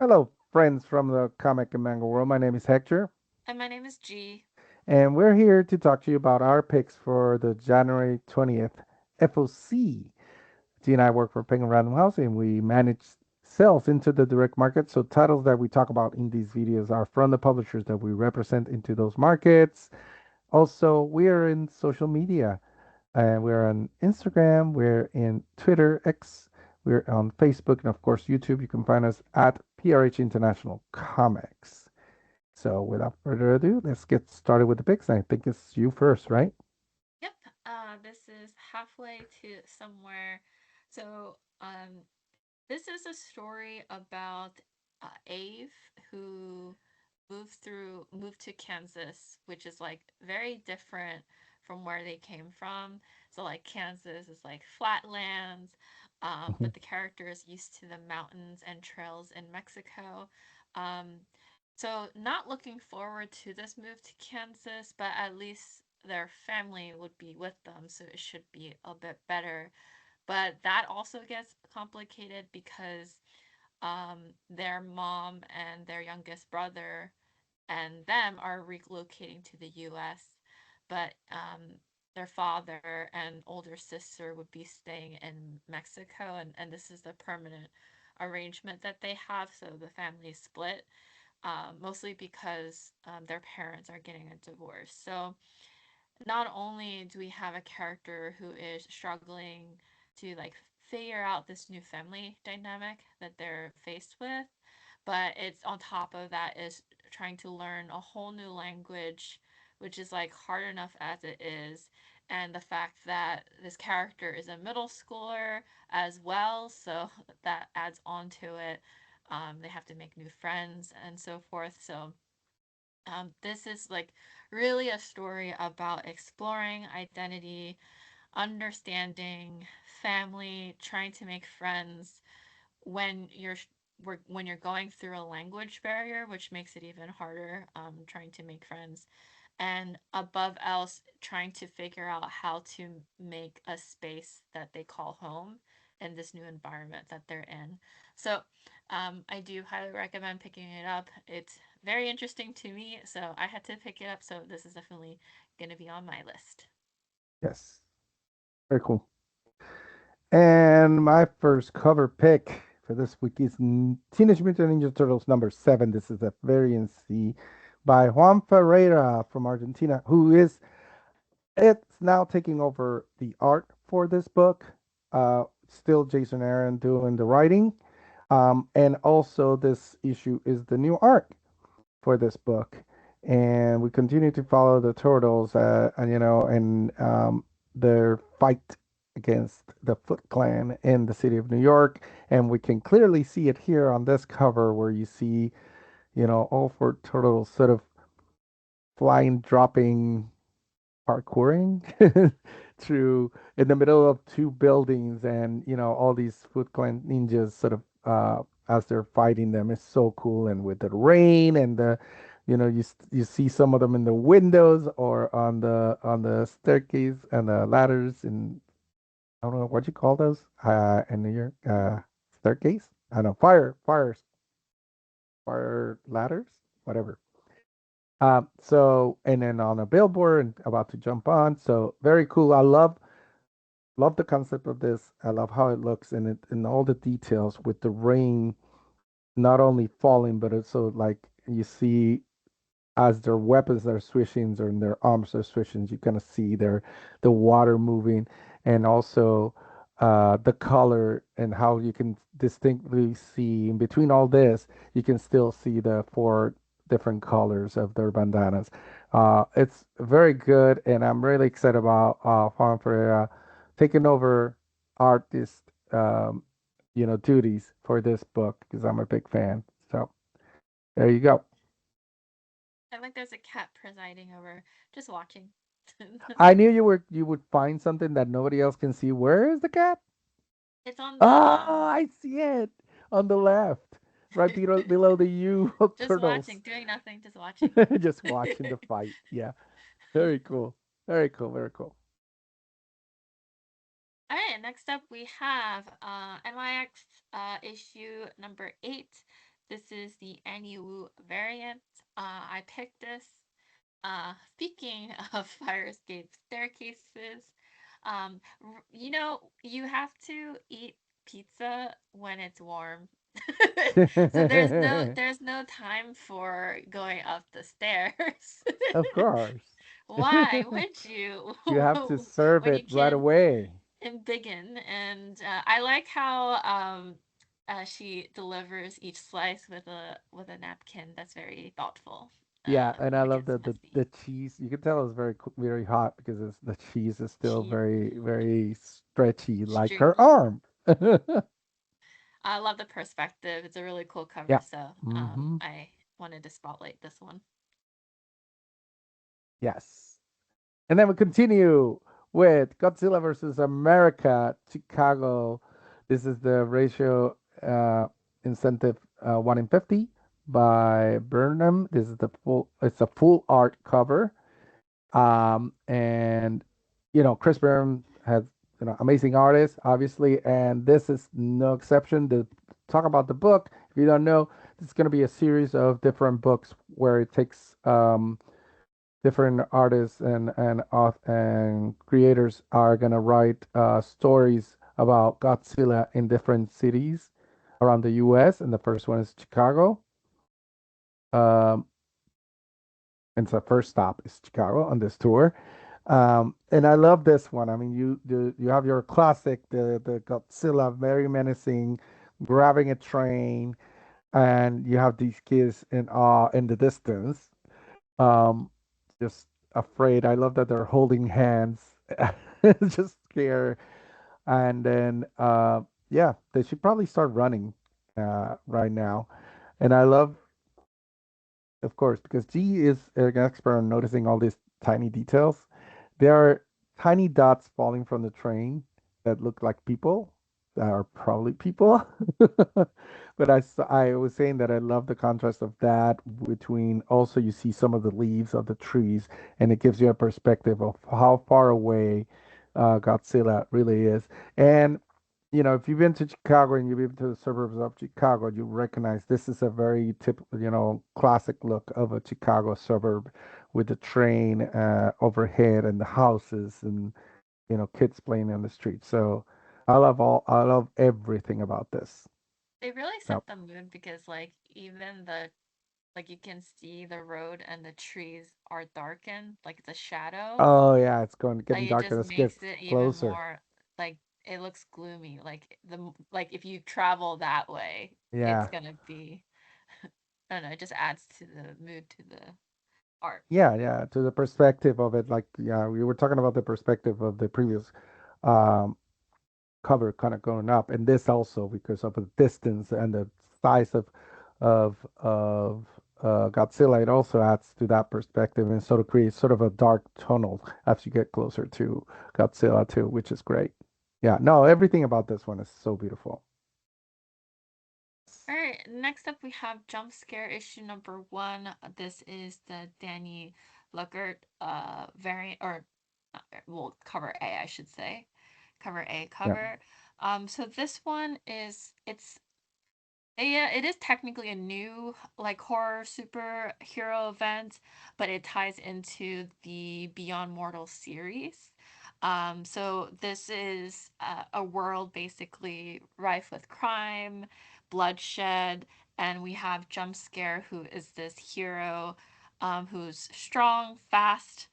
Hello, friends from the comic and manga world. My name is Hector, And my name is G. and we're here to talk to you about our picks for the January 20th FOC. G and I work for Penguin Random House, and we manage sales into the direct market. So, titles that we talk about in these videos are from the publishers that we represent into those markets. Also, we are in social media. We're on Instagram, we're in Twitter, X, we're on Facebook, and of course, YouTube. You can find us at PRH International Comics. So without further ado, let's get started with the picks. I think it's you first, right? Yep. This is halfway to somewhere. So, this is a story about Ave who moved to Kansas, which is like very different from where they came from. So like Kansas is like flatlands, Mhm. but the character is used to the mountains and trails in Mexico. Um, so not looking forward to this move to Kansas, but at least their family would be with them, so it should be a bit better. But that also gets complicated because their mom and their youngest brother and them are relocating to the US, but their father and older sister would be staying in Mexico, and this is the permanent arrangement that they have. So the family is split, mostly because their parents are getting a divorce. So not only do we have a character who is struggling to like figure out this new family dynamic that they're faced with, but it's on top of that is trying to learn a whole new language, which is like hard enough as it is. And the fact that this character is a middle schooler as well, so that adds on to it. They have to make new friends and so forth. So this is like really a story about exploring identity, understanding family, trying to make friends when when you're going through a language barrier, which makes it even harder. Trying to make friends, and above else, trying to figure out how to make a space that they call home in this new environment that they're in. So, I do highly recommend picking it up. It's very interesting to me, so I had to pick it up. So this is definitely going to be on my list. Yes, very cool. And my first cover pick for this week is Teenage Mutant Ninja Turtles #7. This is a variant C by Juan Ferreira from Argentina, who is it's now taking over the art for this book. Still Jason Aaron doing the writing. And also this issue is the new art for this book. And we continue to follow the turtles, and their fight against the Foot Clan in the city of New York. And we can clearly see it here on this cover where you see, all four turtles sort of flying, dropping, parkouring through in the middle of two buildings, and all these Foot Clan ninjas sort of as they're fighting them is so cool. And with the rain and the you see some of them in the windows or on the staircase and the ladders, and I don't know what you call those in New York, staircase, I don't know, fire ladders, whatever. So and then on a billboard and about to jump on. So very cool. I love the concept of this. I love how it looks and it and all the details with the rain not only falling, but also like you see as their weapons are swishing or their arms are swishing, you kind of see the water moving, and also the color and how you can distinctly see in between all this, you can still see the four different colors of their bandanas. It's very good, and I'm really excited about Juan Ferreira taking over artist, duties for this book because I'm a big fan. So there you go. I like there's a cat presiding over, just watching. I knew you would find something that nobody else can see. Where is the cat? It's on the Oh, I see it on the left, right below the U of just turtles. watching, doing nothing, just watching. Just watching the fight. Yeah, very cool. Very cool. Very cool. All right, next up we have NYX issue number 8. This is the Wu variant. I picked this. Speaking of fire escape staircases, you have to eat pizza when it's warm. So there's no time for going up the stairs. Of course. Why would you You have to serve when it you right can away. embiggen? And I like how she delivers each slice with a napkin. That's very thoughtful. Yeah, and I When it love gets the messy. cheese. You can tell it's very hot because the cheese is still Cheesy, very stretchy, like her stringy. arm. I love the perspective. It's a really cool cover. Yeah. So Mm-hmm. I wanted to spotlight this one. Yes. And then we continue with Godzilla versus America, Chicago. This is the ratio incentive 1 in 50 by Burnham. This is the full. It's a full art cover. And Chris Byrne has amazing artists, obviously, and this is no exception. To talk about the book, if you don't know, this is going to be a series of different books where it takes different artists and creators are going to write stories about Godzilla in different cities around the U.S. And the first one is Chicago. Um, and so first stop is Chicago on this tour. And I love this one. I mean, you have your classic, the Godzilla, very menacing, grabbing a train, and you have these kids in awe in the distance, um, just afraid. I love that they're holding hands, just scared. And then, yeah, they should probably start running right now. And I love, of course, because G is an expert on noticing all these tiny details. There are tiny dots falling from the train that look like people, that are probably people. But I was saying that I love the contrast of that between also you see some of the leaves of the trees, and it gives you a perspective of how far away Godzilla really is. And if you've been to Chicago and you've been to the suburbs of Chicago, you recognize this is a very typical, classic look of a Chicago suburb with the train overhead and the houses and, kids playing on the street. So I love everything about this. They really Yep. set the mood because even the like you can see the road and the trees are darkened, like it's a shadow. Oh yeah, it's going getting It darker. just Let's get makes it even closer. more like it looks gloomy. Like if you travel that way, it's Yeah. gonna be I don't know, it just adds to the mood to the art. Yeah, yeah, to the perspective of it, like yeah, we were talking about the perspective of the previous um cover kind of going up, and this also because of the distance and the size of Godzilla, it also adds to that perspective and sort of creates sort of a dark tunnel as you get closer to Godzilla too, which is great. Yeah, no, everything about this one is so beautiful. All right, next up we have Jump Scare issue number one. This is the Danny Luckert variant, or well, cover A, I should say. Cover A Yeah, cover. So this one yeah, it is technically a new like horror superhero event, but it ties into the Beyond Mortal series. So this is a world basically rife with crime, bloodshed, and we have Jump Scare, who is this hero, who's strong, fast,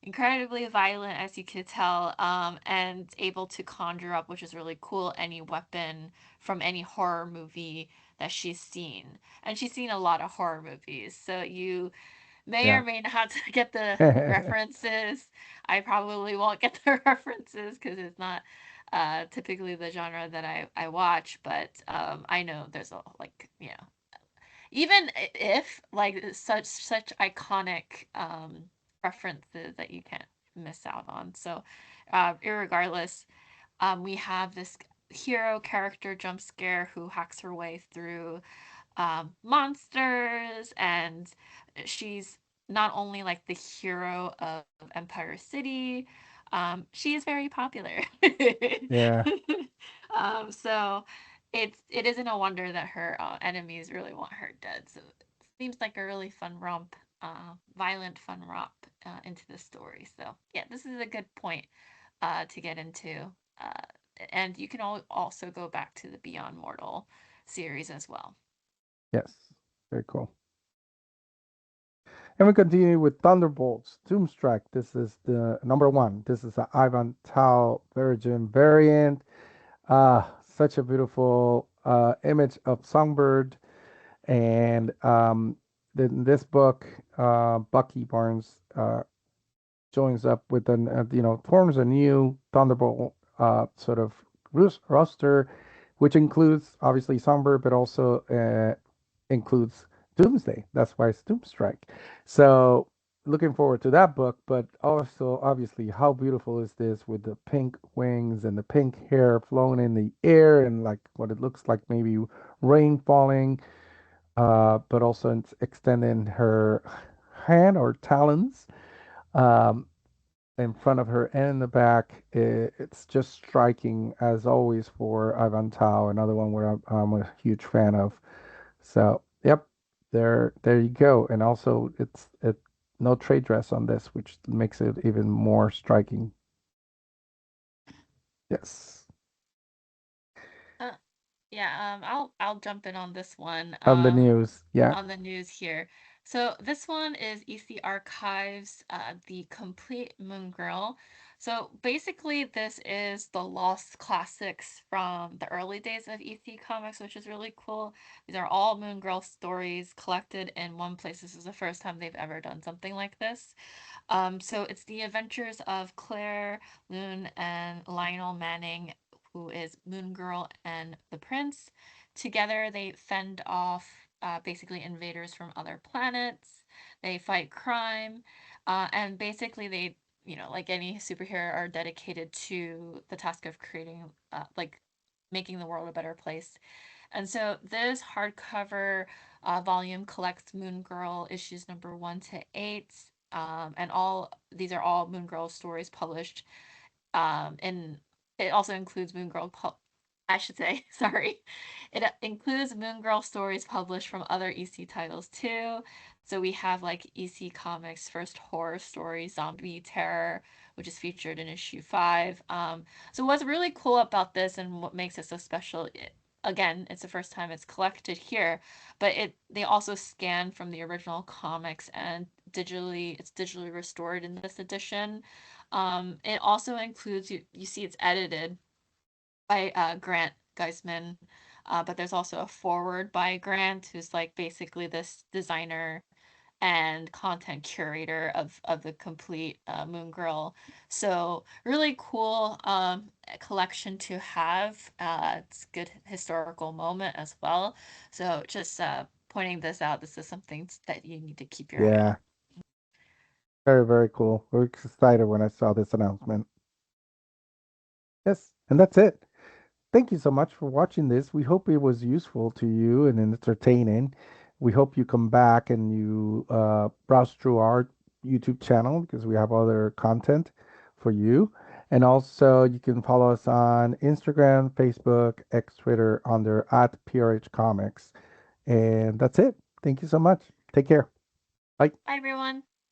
incredibly violent, as you could tell, and able to conjure up, which is really cool, any weapon from any horror movie that she's seen. And she's seen a lot of horror movies, so you may yeah. or may not get the references. I probably won't get the references because it's not typically the genre that I watch, but I know there's a even if like such iconic references that you can't miss out on. So, irregardless, we have this hero character Jump Scare who hacks her way through monsters, and she's not only like the hero of Empire City, she is very popular. Yeah. So it isn't a wonder that her enemies really want her dead. So it seems like a really fun romp, violent fun romp into the story. So yeah, this is a good point to get into. Uh, and you can also go back to the Beyond Mortal series as well. Yes, very cool. And we continue with Thunderbolts, Doomstrike. This is the number one. This is an Ivan Tao Virgin variant. Such a beautiful image of Songbird. And in this book, Bucky Barnes joins up with forms a new Thunderbolt sort of roster, which includes obviously Songbird, but also includes Doomsday. That's why it's Doomstrike. So looking forward to that book, but also obviously how beautiful is this with the pink wings and the pink hair flowing in the air and like what it looks like maybe rain falling, but also extending her hand or talons. Um, in front of her and in the back. It's just striking as always for Ivan Tao, another one where I'm a huge fan of. So, yep, there you go. And also, it no trade dress on this, which makes it even more striking. Yes, Uh, yeah, I'll jump in on this one. on the news. Yeah, On the news here. So this one is EC Archives, the Complete Moon Girl. So basically, this is the lost classics from the early days of EC Comics, which is really cool. These are all Moon Girl stories collected in one place. This is the first time they've ever done something like this. So it's the adventures of Claire, Loon, and Lionel Manning, who is Moon Girl and the Prince. Together, they fend off basically invaders from other planets. They fight crime, and basically they, like any superhero, are dedicated to the task of creating, like, making the world a better place. And so this hardcover volume collects Moon Girl issues number 1 to 8. And all these are all Moon Girl stories published. And it also includes Moon Girl. I should say, sorry. It includes Moon Girl stories published from other EC titles too. So we have like EC Comics' first horror story, Zombie Terror, which is featured in issue 5. So what's really cool about this and what makes it so special, again, it's the first time it's collected here, but they also scan from the original comics and it's digitally restored in this edition. It also includes you see it's edited by Grant Geisman, but there's also a forward by Grant, who's like basically this designer and content curator of the complete Moon Girl. So really cool collection to have. It's a good historical moment as well. So just pointing this out, this is something that you need to keep your eye yeah, on. very very cool. We're excited when I saw this announcement. Yes, and that's it. Thank you so much for watching this. We hope it was useful to you and entertaining. We hope you come back and you browse through our YouTube channel because we have other content for you. And also, you can follow us on Instagram, Facebook, X, Twitter under at PRH Comics. And that's it. Thank you so much. Take care. Bye. Bye everyone.